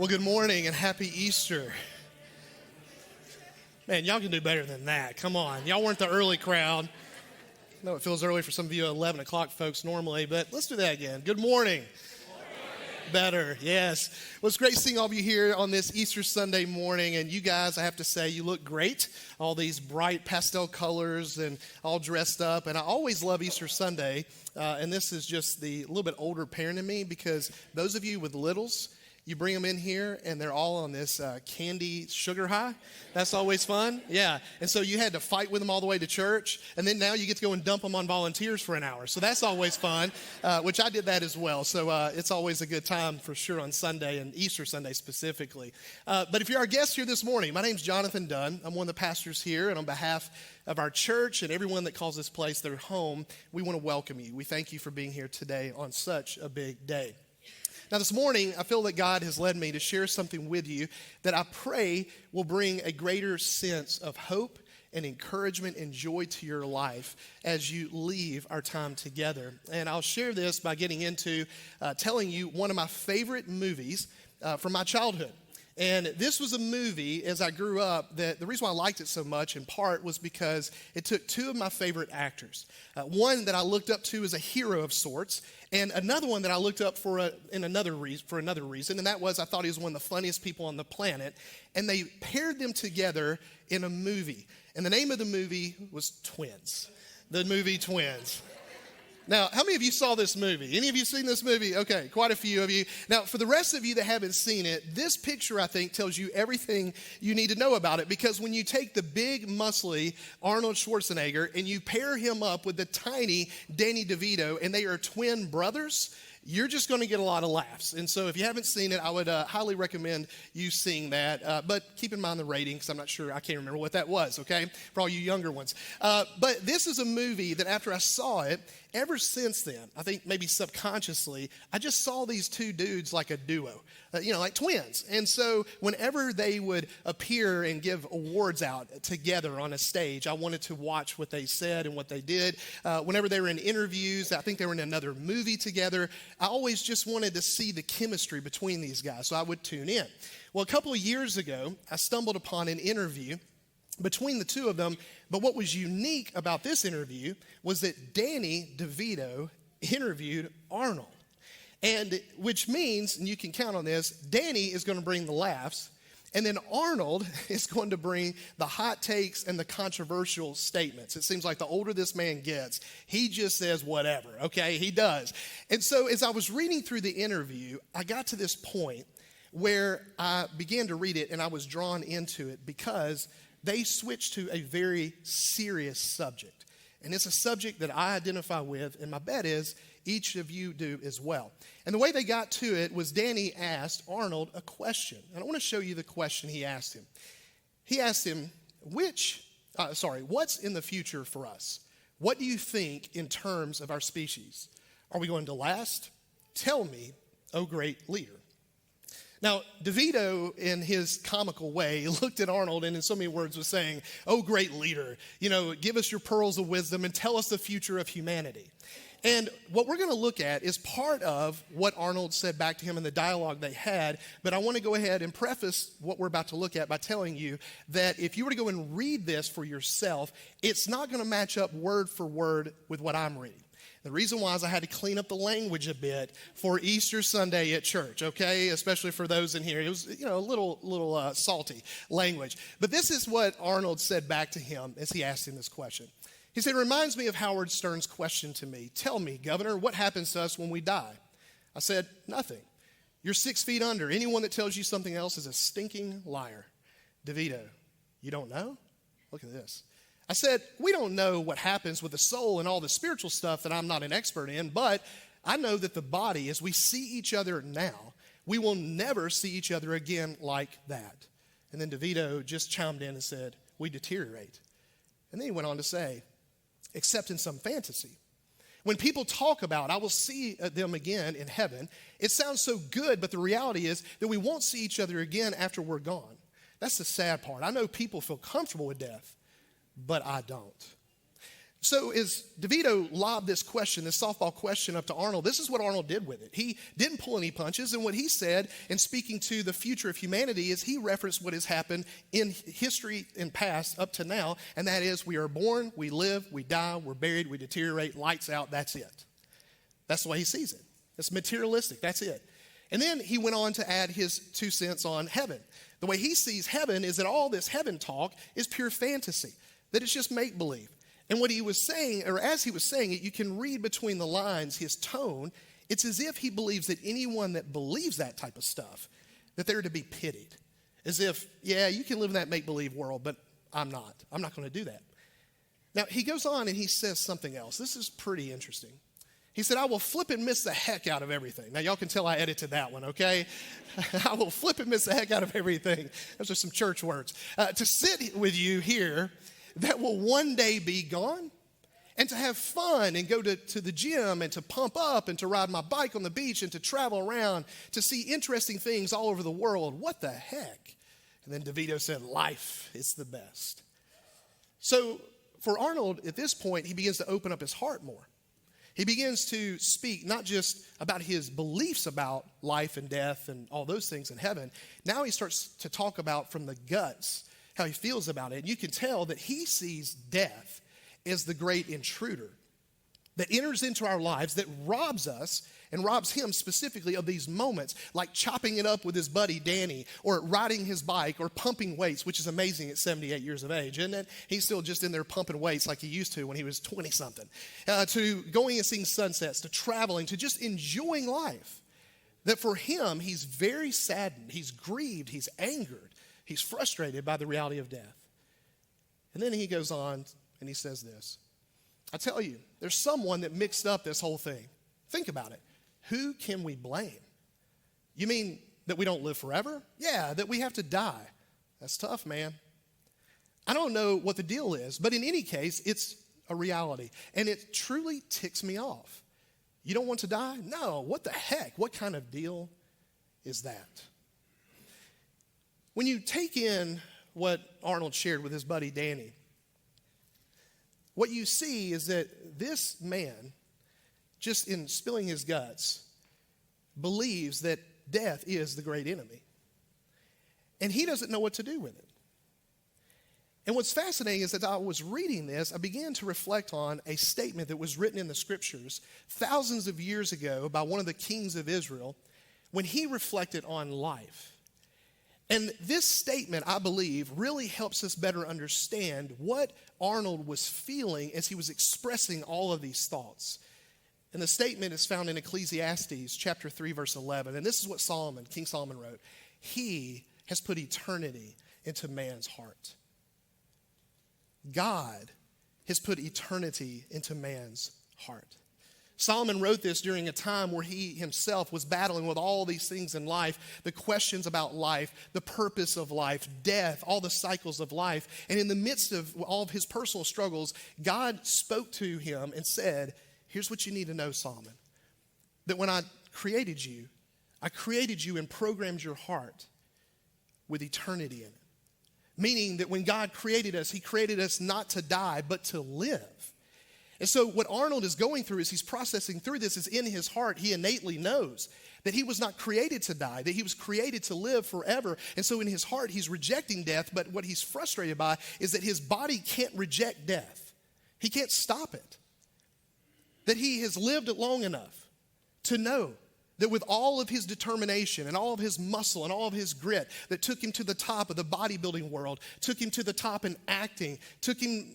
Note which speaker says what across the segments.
Speaker 1: Well, good morning and happy Easter. Man, y'all can do better than that. Come on. Y'all weren't the early crowd. I know it feels early for some of you 11 o'clock folks normally, but let's do that again. Good morning. Better, yes. Well, it's great seeing all of you here on this Easter Sunday morning. And you guys, I have to say, you look great. All these bright pastel colors and all dressed up. And I always love Easter Sunday. And this is just the little bit older parent in me, because those of you with littles, you bring them in here and they're all on this candy sugar high. That's always fun. Yeah. And so you had to fight with them all the way to church. And then now you get to go and dump them on volunteers for an hour. So that's always fun, which I did that as well. So it's always a good time for sure on Sunday and Easter Sunday specifically. But if you're our guest here this morning, my name's Jonathan Dunn. I'm one of the pastors here. And on behalf of our church and everyone that calls this place their home, we want to welcome you. We thank you for being here today on such a big day. Now, this morning, I feel that God has led me to share something with you that I pray will bring a greater sense of hope and encouragement and joy to your life as you leave our time together. And I'll share this by getting into telling you one of my favorite movies from my childhood. And this was a movie, as I grew up, that the reason why I liked it so much, in part, was because it took two of my favorite actors. One that I looked up to as a hero of sorts, and another one that I looked up for another reason, and that was I thought he was one of the funniest people on the planet. And they paired them together in a movie. And the name of the movie was Twins. The movie Twins. Now, how many of you saw this movie? Any of you seen this movie? Okay, quite a few of you. Now, for the rest of you that haven't seen it, this picture, I think, tells you everything you need to know about it. Because when you take the big, muscly Arnold Schwarzenegger and you pair him up with the tiny Danny DeVito, and they are twin brothers, you're just going to get a lot of laughs. And so if you haven't seen it, I would highly recommend you seeing that. But keep in mind the rating, because I'm not sure, I can't remember what that was, okay, for all you younger ones. But this is a movie that after I saw it, ever since then, I think maybe subconsciously, I just saw these two dudes like a duo, like twins. And so whenever they would appear and give awards out together on a stage, I wanted to watch what they said and what they did. Whenever they were in interviews, I think they were in another movie together, I always just wanted to see the chemistry between these guys, so I would tune in. Well, a couple of years ago, I stumbled upon an interview between the two of them, but what was unique about this interview was that Danny DeVito interviewed Arnold. And which means, and you can count on this, Danny is going to bring the laughs, and then Arnold is going to bring the hot takes and the controversial statements. It seems like the older this man gets, he just says whatever, okay? He does. And so as I was reading through the interview, I got to this point where I began to read it, and I was drawn into it because they switched to a very serious subject. And it's a subject that I identify with, and my bet is each of you do as well. And the way they got to it was Danny asked Arnold a question. And I want to show you the question he asked him. He asked him, what's in the future for us? What do you think in terms of our species? Are we going to last? Tell me, oh great leader. Now, DeVito, in his comical way, looked at Arnold and in so many words was saying, oh, great leader, give us your pearls of wisdom and tell us the future of humanity. And what we're going to look at is part of what Arnold said back to him in the dialogue they had, but I want to go ahead and preface what we're about to look at by telling you that if you were to go and read this for yourself, it's not going to match up word for word with what I'm reading. The reason why is I had to clean up the language a bit for Easter Sunday at church, okay? Especially for those in here. It was, a little salty language. But this is what Arnold said back to him as he asked him this question. He said, it reminds me of Howard Stern's question to me. Tell me, Governor, what happens to us when we die? I said, nothing. You're 6 feet under. Anyone that tells you something else is a stinking liar. DeVito, you don't know? Look at this. I said, we don't know what happens with the soul and all the spiritual stuff that I'm not an expert in, but I know that the body, as we see each other now, we will never see each other again like that. And then DeVito just chimed in and said, we deteriorate. And then he went on to say, except in some fantasy. When people talk about, I will see them again in heaven, it sounds so good, but the reality is that we won't see each other again after we're gone. That's the sad part. I know people feel comfortable with death, but I don't. So as DeVito lobbed this question, this softball question up to Arnold, this is what Arnold did with it. He didn't pull any punches, and what he said in speaking to the future of humanity is he referenced what has happened in history and past up to now, and that is we are born, we live, we die, we're buried, we deteriorate, lights out, that's it. That's the way he sees it. It's materialistic, that's it. And then he went on to add his 2 cents on heaven. The way he sees heaven is that all this heaven talk is pure fantasy, that it's just make-believe. And what he was saying, or as he was saying it, you can read between the lines his tone. It's as if he believes that anyone that believes that type of stuff, that they're to be pitied. As if, yeah, you can live in that make-believe world, but I'm not. I'm not going to do that. Now, he goes on and he says something else. This is pretty interesting. He said, I will flip and miss the heck out of everything. Now, y'all can tell I edited that one, okay? I will flip and miss the heck out of everything. Those are some church words. To sit with you here that will one day be gone, and to have fun and go to the gym and to pump up and to ride my bike on the beach and to travel around to see interesting things all over the world. What the heck? And then DeVito said, life is the best. So for Arnold, at this point, he begins to open up his heart more. He begins to speak not just about his beliefs about life and death and all those things in heaven. Now he starts to talk about from the guts how he feels about it. And you can tell that he sees death as the great intruder that enters into our lives, that robs us and robs him specifically of these moments, like chopping it up with his buddy Danny, or riding his bike, or pumping weights, which is amazing at 78 years of age, isn't it? He's still just in there pumping weights like he used to when he was 20-something. To going and seeing sunsets, to traveling, to just enjoying life. That for him, he's very saddened, he's grieved, he's angered, he's frustrated by the reality of death. And then he goes on and he says this. I tell you, there's someone that mixed up this whole thing. Think about it. Who can we blame? You mean that we don't live forever? Yeah, that we have to die. That's tough, man. I don't know what the deal is, but in any case, it's a reality. And it truly ticks me off. You don't want to die? No, what the heck? What kind of deal is that? When you take in what Arnold shared with his buddy Danny, what you see is that this man, just in spilling his guts, believes that death is the great enemy. And he doesn't know what to do with it. And what's fascinating is that I was reading this, I began to reflect on a statement that was written in the scriptures thousands of years ago by one of the kings of Israel when he reflected on life. And this statement, I believe, really helps us better understand what Arnold was feeling as he was expressing all of these thoughts. And the statement is found in Ecclesiastes chapter 3, verse 11. And this is what King Solomon wrote. He has put eternity into man's heart. God has put eternity into man's heart. Solomon wrote this during a time where he himself was battling with all these things in life, the questions about life, the purpose of life, death, all the cycles of life. And in the midst of all of his personal struggles, God spoke to him and said, here's what you need to know, Solomon, that when I created you and programmed your heart with eternity in it. Meaning that when God created us, he created us not to die, but to live. And so what Arnold is going through as he's processing through this is in his heart, he innately knows that he was not created to die, that he was created to live forever. And so in his heart, he's rejecting death, but what he's frustrated by is that his body can't reject death. He can't stop it. That he has lived long enough to know that with all of his determination and all of his muscle and all of his grit that took him to the top of the bodybuilding world, took him to the top in acting, took him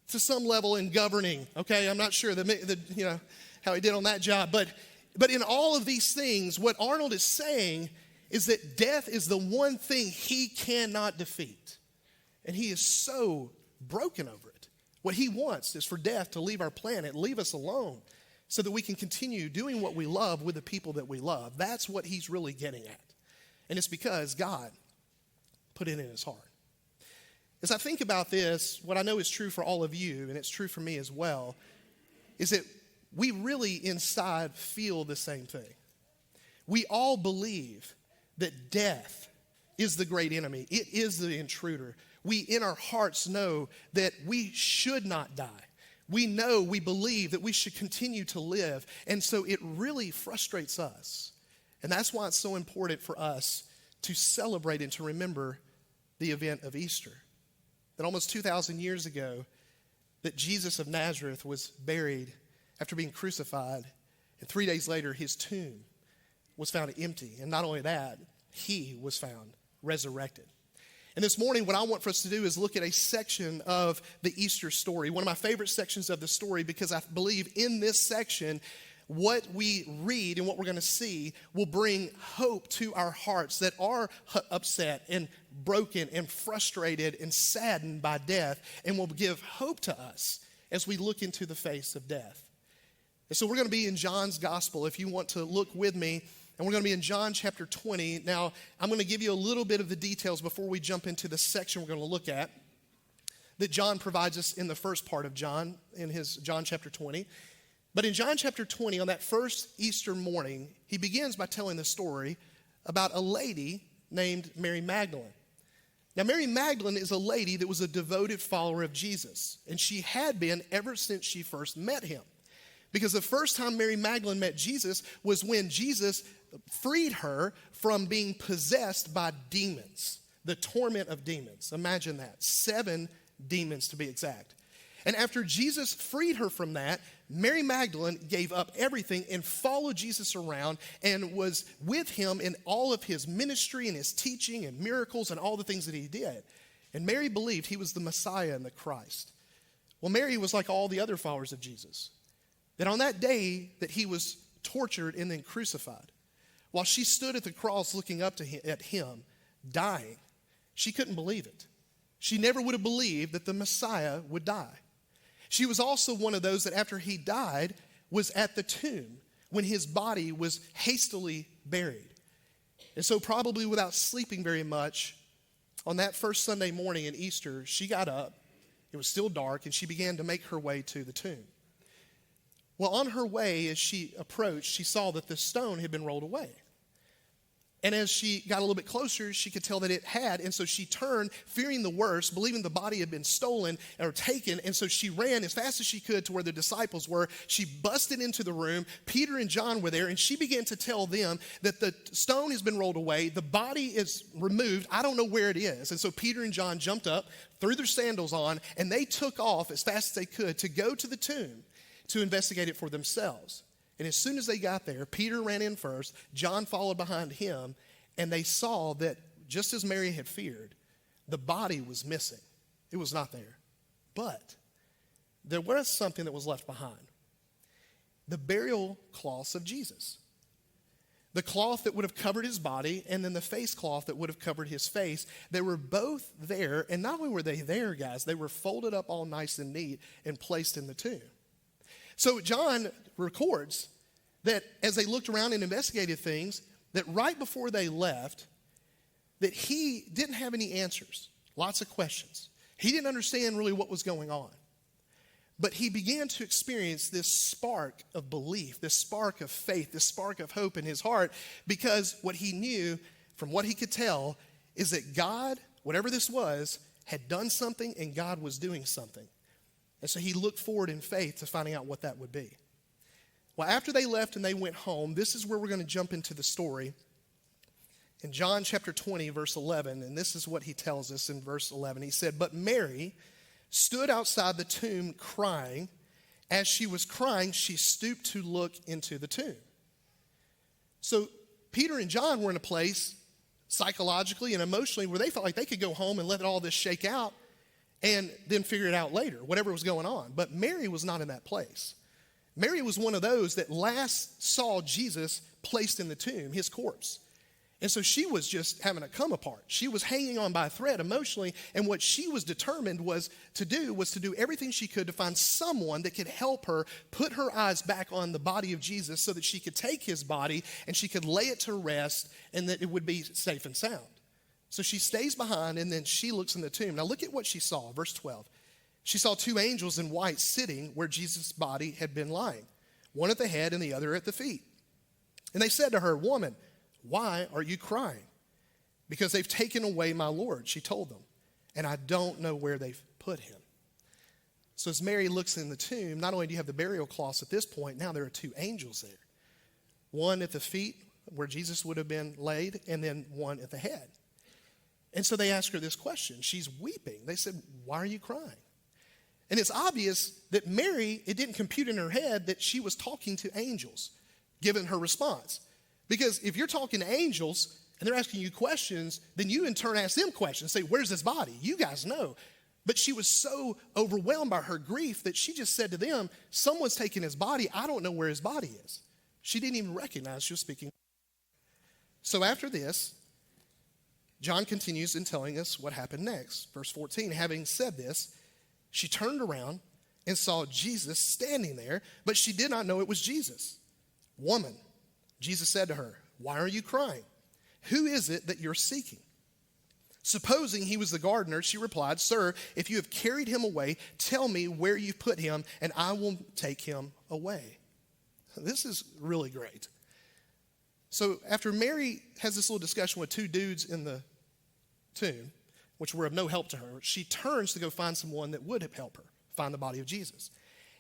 Speaker 1: to some level in governing, okay? I'm not sure how he did on that job. But in all of these things, what Arnold is saying is that death is the one thing he cannot defeat. And he is so broken over it. What he wants is for death to leave our planet, leave us alone, so that we can continue doing what we love with the people that we love. That's what he's really getting at. And it's because God put it in his heart. As I think about this, what I know is true for all of you, and it's true for me as well, is that we really inside feel the same thing. We all believe that death is the great enemy. It is the intruder. We in our hearts know that we should not die. We know, we believe that we should continue to live. And so it really frustrates us. And that's why it's so important for us to celebrate and to remember the event of Easter. That almost 2,000 years ago, that Jesus of Nazareth was buried after being crucified. And 3 days later, his tomb was found empty. And not only that, he was found resurrected. And this morning, what I want for us to do is look at a section of the Easter story, one of my favorite sections of the story, because I believe in this section, what we read and what we're going to see will bring hope to our hearts that are upset and broken and frustrated and saddened by death, and will give hope to us as we look into the face of death. And so we're going to be in John's gospel, if you want to look with me, and we're going to be in John chapter 20. Now, I'm going to give you a little bit of the details before we jump into the section we're going to look at that John provides us in the first part of John, in his John chapter 20. But in John chapter 20, on that first Easter morning, he begins by telling the story about a lady named Mary Magdalene. Now, Mary Magdalene is a lady that was a devoted follower of Jesus, and she had been ever since she first met him. Because the first time Mary Magdalene met Jesus was when Jesus freed her from being possessed by demons, the torment of demons. Imagine that, 7 demons to be exact. And after Jesus freed her from that, Mary Magdalene gave up everything and followed Jesus around and was with him in all of his ministry and his teaching and miracles and all the things that he did. And Mary believed he was the Messiah and the Christ. Well, Mary was like all the other followers of Jesus. That on that day that he was tortured and then crucified, while she stood at the cross looking up at him, dying, she couldn't believe it. She never would have believed that the Messiah would die. She was also one of those that after he died was at the tomb when his body was hastily buried. And so probably without sleeping very much, on that first Sunday morning in Easter, she got up, it was still dark, and she began to make her way to the tomb. Well, on her way, as she approached, she saw that the stone had been rolled away. And as she got a little bit closer, she could tell that it had. And so she turned, fearing the worst, believing the body had been stolen or taken. And so she ran as fast as she could to where the disciples were. She busted into the room. Peter and John were there. And she began to tell them that the stone has been rolled away. The body is removed. I don't know where it is. And so Peter and John jumped up, threw their sandals on, and they took off as fast as they could to go to the tomb to investigate it for themselves. And as soon as they got there, Peter ran in first, John followed behind him, and they saw that just as Mary had feared, the body was missing. It was not there. But there was something that was left behind. The burial cloths of Jesus. The cloth that would have covered his body, and then the face cloth that would have covered his face. They were both there, and not only were they there, guys, they were folded up all nice and neat and placed in the tomb. So John records that as they looked around and investigated things, that right before they left, that he didn't have any answers, lots of questions. He didn't understand really what was going on. But he began to experience this spark of belief, this spark of faith, this spark of hope in his heart, because what he knew, from what he could tell, is that God, whatever this was, had done something and God was doing something. And so he looked forward in faith to finding out what that would be. Well, after they left and they went home, this is where we're going to jump into the story. In John chapter 20, verse 11, and this is what he tells us in verse 11. He said, "But Mary stood outside the tomb crying. As she was crying, she stooped to look into the tomb." So Peter and John were in a place psychologically and emotionally where they felt like they could go home and let all this shake out and then figure it out later, whatever was going on. But Mary was not in that place. Mary was one of those that last saw Jesus placed in the tomb, his corpse. And so she was just having a come apart. She was hanging on by a thread emotionally, and what she was determined was to do everything she could to find someone that could help her put her eyes back on the body of Jesus so that she could take his body and she could lay it to rest and that it would be safe and sound. So she stays behind, and then she looks in the tomb. Now look at what she saw, verse 12. She saw 2 angels in white sitting where Jesus' body had been lying, one at the head and the other at the feet. And they said to her, "Woman, why are you crying?" "Because they've taken away my Lord," she told them, "and I don't know where they've put him." So as Mary looks in the tomb, not only do you have the burial cloths at this point, now there are two angels there. One at the feet where Jesus would have been laid, and then one at the head. And so they ask her this question. She's weeping. They said, "Why are you crying?" And it's obvious that Mary, it didn't compute in her head that she was talking to angels, given her response. Because if you're talking to angels and they're asking you questions, then you in turn ask them questions. Say, "Where's this body?" You guys know. But she was so overwhelmed by her grief that she just said to them, "Someone's taking his body. I don't know where his body is." She didn't even recognize she was speaking. So after this, John continues in telling us what happened next. Verse 14, having said this, she turned around and saw Jesus standing there, but she did not know it was Jesus. "Woman," Jesus said to her, "why are you crying? Who is it that you're seeking?" Supposing he was the gardener, she replied, "Sir, if you have carried him away, tell me where you put him, and I will take him away." This is really great. So after Mary has this little discussion with two dudes in the tomb, which were of no help to her, she turns to go find someone that would help her find the body of Jesus.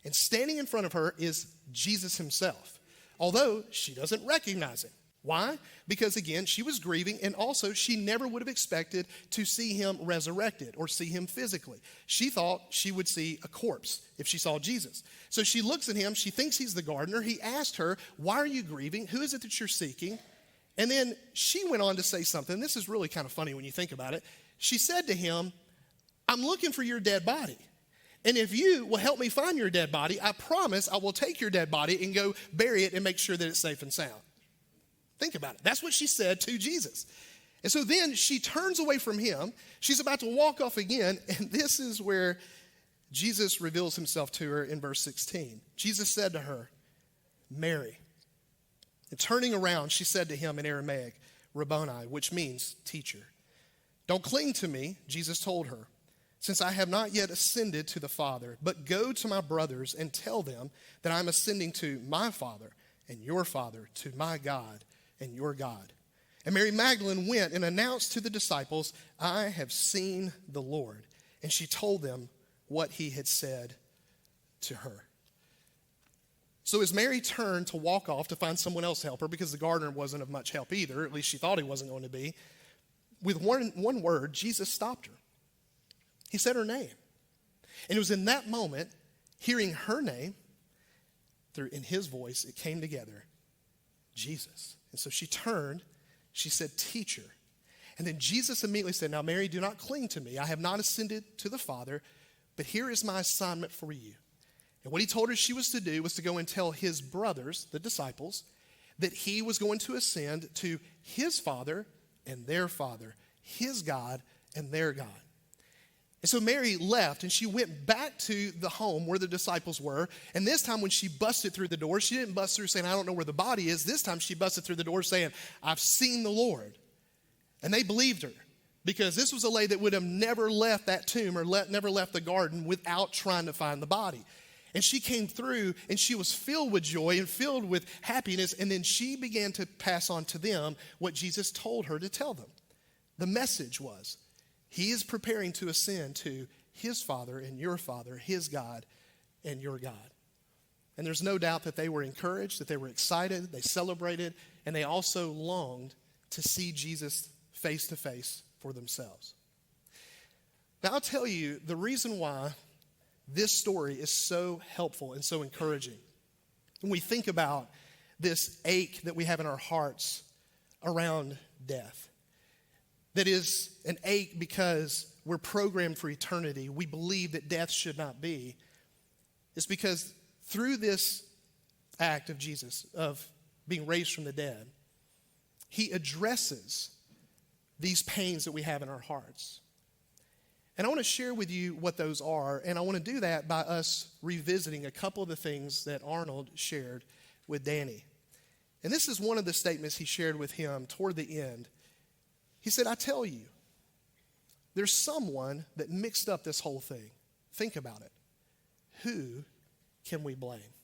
Speaker 1: And standing in front of her is Jesus himself, although she doesn't recognize him. Why? Because again, she was grieving, and also she never would have expected to see him resurrected or see him physically. She thought she would see a corpse if she saw Jesus. So she looks at him, she thinks he's the gardener. He asked her, "Why are you grieving? Who is it that you're seeking?" And then she went on to say something. This is really kind of funny when you think about it. She said to him, "I'm looking for your dead body. And if you will help me find your dead body, I promise I will take your dead body and go bury it and make sure that it's safe and sound." Think about it. That's what she said to Jesus. And so then she turns away from him. She's about to walk off again. And this is where Jesus reveals himself to her in verse 16. Jesus said to her, "Mary." And turning around, she said to him in Aramaic, "Rabboni," which means teacher. "Don't cling to me," Jesus told her, "since I have not yet ascended to the Father, but go to my brothers and tell them that I'm ascending to my Father and your Father, to my God and your God." And Mary Magdalene went and announced to the disciples, "I have seen the Lord." And she told them what he had said to her. So as Mary turned to walk off to find someone else to help her, because the gardener wasn't of much help either, at least she thought he wasn't going to be, with one word, Jesus stopped her. He said her name. And it was in that moment, hearing her name, in his voice, it came together, Jesus. And so she turned, she said, "Teacher." And then Jesus immediately said, "Now, Mary, do not cling to me. I have not ascended to the Father, but here is my assignment for you." And what he told her she was to do was to go and tell his brothers, the disciples, that he was going to ascend to his Father and their Father, his God and their God. And so Mary left, and she went back to the home where the disciples were. And this time when she busted through the door, she didn't bust through saying, "I don't know where the body is." This time she busted through the door saying, "I've seen the Lord." And they believed her, because this was a lady that would have never left that tomb or never left the garden without trying to find the body. And she came through, and she was filled with joy and filled with happiness. And then she began to pass on to them what Jesus told her to tell them. The message was, he is preparing to ascend to his Father and your Father, his God and your God. And there's no doubt that they were encouraged, that they were excited, they celebrated, and they also longed to see Jesus face to face for themselves. Now, I'll tell you the reason why this story is so helpful and so encouraging. When we think about this ache that we have in our hearts around death, that is an ache because we're programmed for eternity. We believe that death should not be. It's because through this act of Jesus, of being raised from the dead, he addresses these pains that we have in our hearts. And I want to share with you what those are, and I want to do that by us revisiting a couple of the things that Arnold shared with Danny. And this is one of the statements he shared with him toward the end. He said, "I tell you, there's someone that mixed up this whole thing. Think about it. Who can we blame?"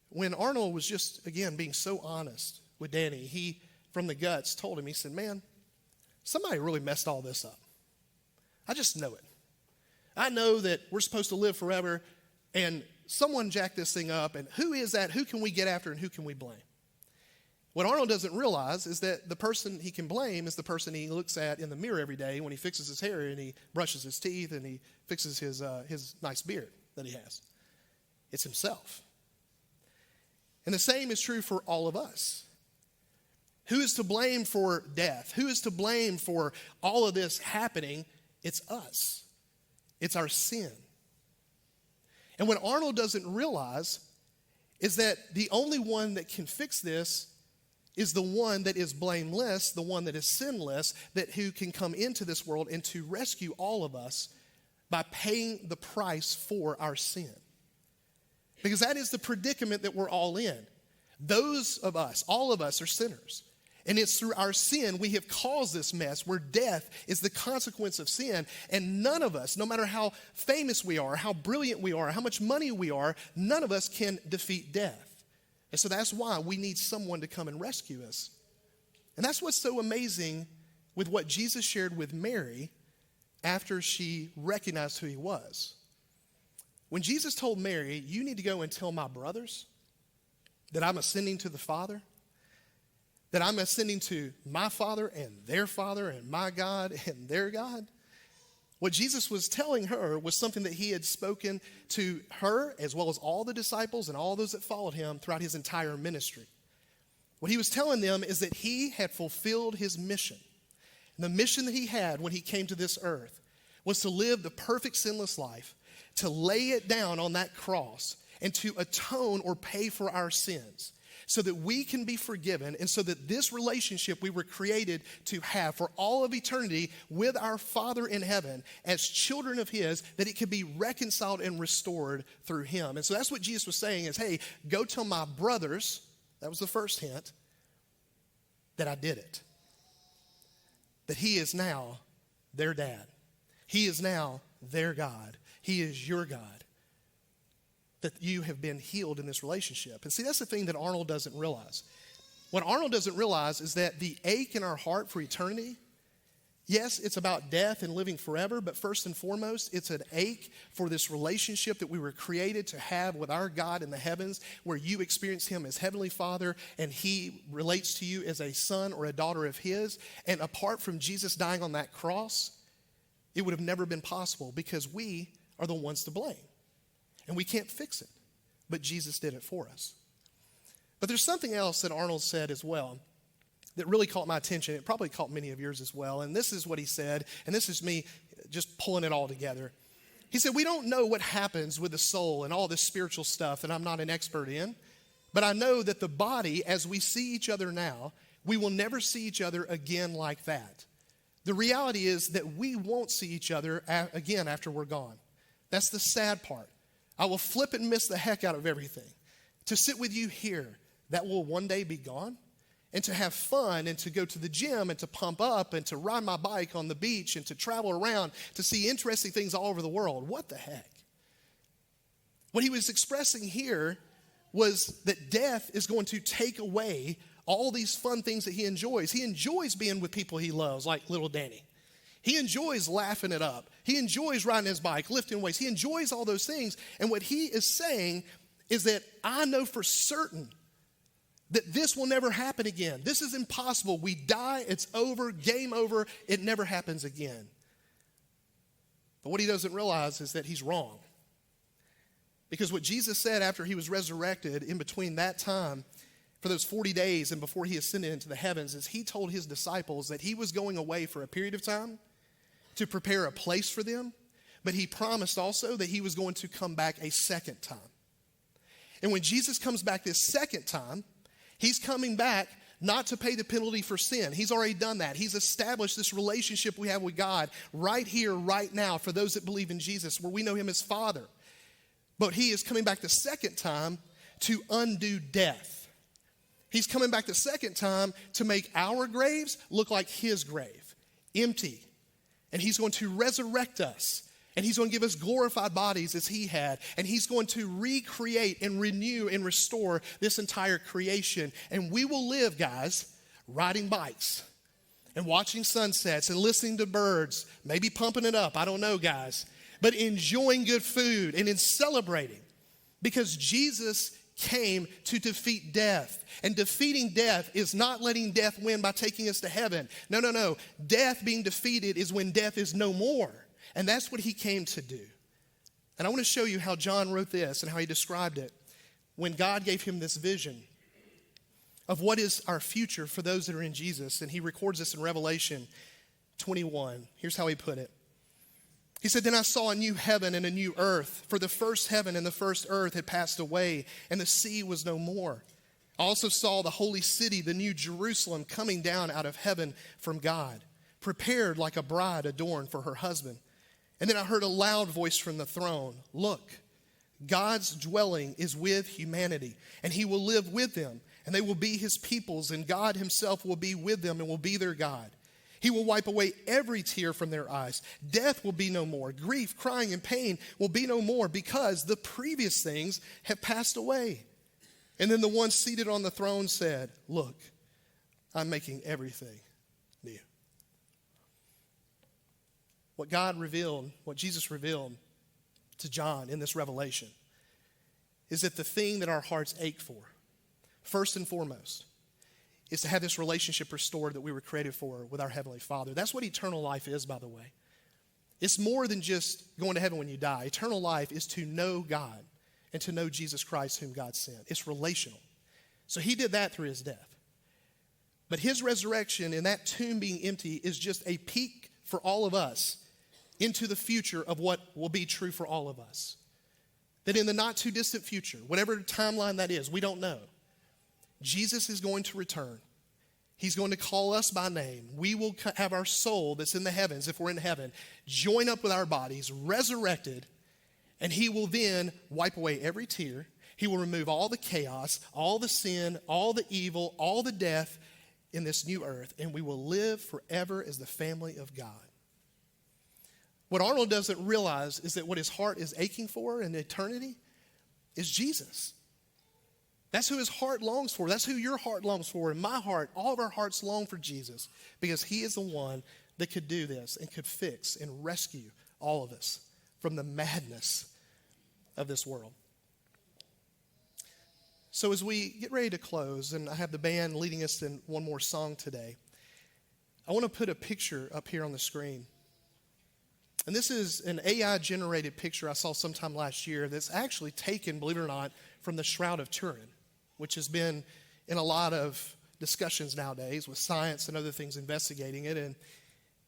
Speaker 1: When Arnold was just, again, being so honest with Danny, he, from the guts, told him, he said, "Man, somebody really messed all this up. I just know it. I know that we're supposed to live forever, and someone jacked this thing up, and who is that? Who can we get after, and who can we blame? What Arnold doesn't realize is that the person he can blame is the person he looks at in the mirror every day when he fixes his hair and he brushes his teeth and he fixes his nice beard that he has. It's himself. And the same is true for all of us. Who is to blame for death? Who is to blame for all of this happening? It's us. It's our sin. And what Arnold doesn't realize is that the only one that can fix this is the one that is blameless, the one that is sinless, that who can come into this world and to rescue all of us by paying the price for our sin. Because that is the predicament that we're all in. Those of us, all of us are sinners. And it's through our sin we have caused this mess where death is the consequence of sin. And none of us, no matter how famous we are, how brilliant we are, how much money we are, none of us can defeat death. And so that's why we need someone to come and rescue us. And that's what's so amazing with what Jesus shared with Mary after she recognized who he was. When Jesus told Mary, you need to go and tell my brothers that I'm ascending to the Father, that I'm ascending to my Father and my God and their God. What Jesus was telling her was something that he had spoken to her as well as all the disciples and all those that followed him throughout his entire ministry. What he was telling them is that he had fulfilled his mission. And the mission that he had when he came to this earth was to live the perfect sinless life, to lay it down on that cross, and to atone or pay for our sins so that we can be forgiven and so that this relationship we were created to have for all of eternity with our Father in heaven as children of his, that it could be reconciled and restored through him. And so that's what Jesus was saying is, hey, go tell my brothers, that was the first hint, that I did it. That he is now their dad. He is now their God. He is your God. That you have been healed in this relationship. And see, that's the thing that Arnold doesn't realize. What Arnold doesn't realize is that the ache in our heart for eternity, yes, it's about death and living forever, but first and foremost, it's an ache for this relationship that we were created to have with our God in the heavens, where you experience him as Heavenly Father and he relates to you as a son or a daughter of his. And apart from Jesus dying on that cross, it would have never been possible because we are the ones to blame. And we can't fix it, but Jesus did it for us. But there's something else that Arnold said as well that really caught my attention. It probably caught many of yours as well. And this is what he said, and this is me just pulling it all together. He said, we don't know what happens with the soul and all this spiritual stuff that I'm not an expert in, but I know that the body, as we see each other now, we will never see each other again like that. The reality is that we won't see each other again after we're gone. That's the sad part. I will flip and miss the heck out of everything. To sit with you here, that will one day be gone. And to have fun and to go to the gym and to pump up and to ride my bike on the beach and to travel around to see interesting things all over the world. What the heck? What he was expressing here was that death is going to take away all these fun things that he enjoys. He enjoys being with people he loves, like little Danny. He enjoys laughing it up. He enjoys riding his bike, lifting weights. He enjoys all those things. And what he is saying is that I know for certain that this will never happen again. This is impossible. We die, it's over, game over. It never happens again. But what he doesn't realize is that he's wrong. Because what Jesus said after he was resurrected in between that time, for those 40 days and before he ascended into the heavens, is he told his disciples that he was going away for a period of time to prepare a place for them, but he promised also that he was going to come back a second time. And when Jesus comes back this second time, he's coming back not to pay the penalty for sin. He's already done that. He's established this relationship we have with God right here, right now, for those that believe in Jesus, where we know him as Father. But he is coming back the second time to undo death. He's coming back the second time to make our graves look like his grave, empty. And he's going to resurrect us. And he's going to give us glorified bodies as he had. And he's going to recreate and renew and restore this entire creation. And we will live, guys, riding bikes and watching sunsets and listening to birds, maybe pumping it up. I don't know, guys. but enjoying good food and in celebrating. Because Jesus came to defeat death. And defeating death is not letting death win by taking us to heaven. No. Death being defeated is when death is no more. And that's what he came to do. And I want to show you how John wrote this and how he described it when God gave him this vision of what is our future for those that are in Jesus. And he records this in Revelation 21. Here's how he put it. He said, "Then I saw a new heaven and a new earth, for the first heaven and the first earth had passed away, and the sea was no more. I also saw the holy city, the new Jerusalem, coming down out of heaven from God, prepared like a bride adorned for her husband. And then I heard a loud voice from the throne. Look, God's dwelling is with humanity, and he will live with them, and they will be his peoples, and God himself will be with them and will be their God. He will wipe away every tear from their eyes. Death will be no more. Grief, crying, and pain will be no more, because the previous things have passed away." And then the one seated on the throne said, "Look, I'm making everything new." What God revealed, what Jesus revealed to John in this revelation, is that the thing that our hearts ache for, first and foremost, is to have this relationship restored that we were created for with our Heavenly Father. That's what eternal life is, by the way. It's more than just going to heaven when you die. Eternal life is to know God and to know Jesus Christ whom God sent. It's relational. So he did that through his death. But his resurrection and that tomb being empty is just a peek for all of us into the future of what will be true for all of us. That in the not too distant future, whatever timeline that is, we don't know, Jesus is going to return. He's going to call us by name. We will have our soul that's in the heavens, if we're in heaven, join up with our bodies, resurrected, and he will then wipe away every tear. He will remove all the chaos, all the sin, all the evil, all the death in this new earth, and we will live forever as the family of God. What Arnold doesn't realize is that what his heart is aching for in eternity is Jesus. That's who his heart longs for. That's who your heart longs for. And my heart, all of our hearts long for Jesus, because he is the one that could do this and could fix and rescue all of us from the madness of this world. So as we get ready to close, and I have the band leading us in one more song today, I want to put a picture up here on the screen. And this is an AI-generated picture I saw sometime last year that's actually taken, believe it or not, from the Shroud of Turin, which has been in a lot of discussions nowadays with science and other things investigating it. And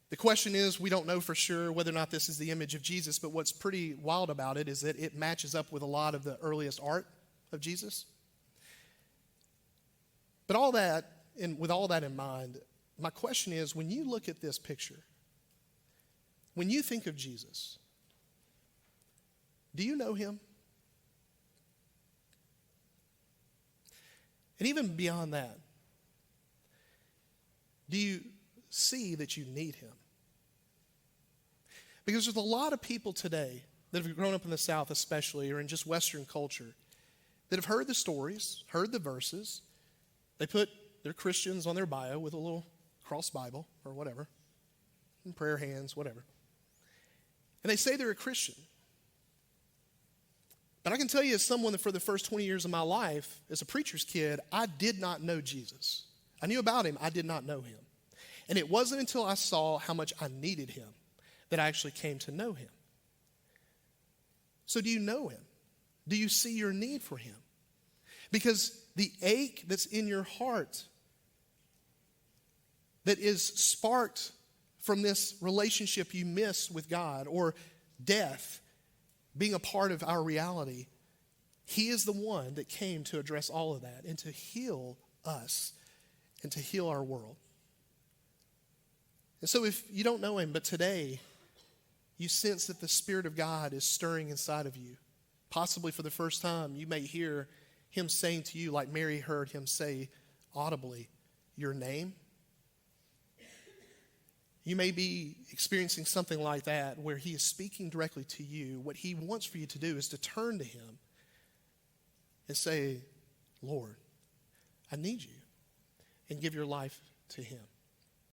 Speaker 1: the question is, we don't know for sure whether or not this is the image of Jesus, but what's pretty wild about it is that it matches up with a lot of the earliest art of Jesus. But all that, and with all that in mind, my question is, when you look at this picture, when you think of Jesus, do you know him? And even beyond that, do you see that you need him? Because there's a lot of people today that have grown up in the South especially, or in just Western culture, that have heard the stories, heard the verses. They put their Christians on their bio with a little cross Bible or whatever, and prayer hands, whatever. And they say they're a Christian. But I can tell you, as someone that for the first 20 years of my life, as a preacher's kid, I did not know Jesus. I knew about him. I did not know him. And it wasn't until I saw how much I needed him that I actually came to know him. So do you know him? Do you see your need for him? Because the ache that's in your heart that is sparked from this relationship you miss with God, or death being a part of our reality, he is the one that came to address all of that and to heal us and to heal our world. And so if you don't know him, but today you sense that the Spirit of God is stirring inside of you, possibly for the first time, you may hear him saying to you, like Mary heard him say audibly, your name. You may be experiencing something like that where he is speaking directly to you. What he wants for you to do is to turn to him and say, Lord, I need you, and give your life to him.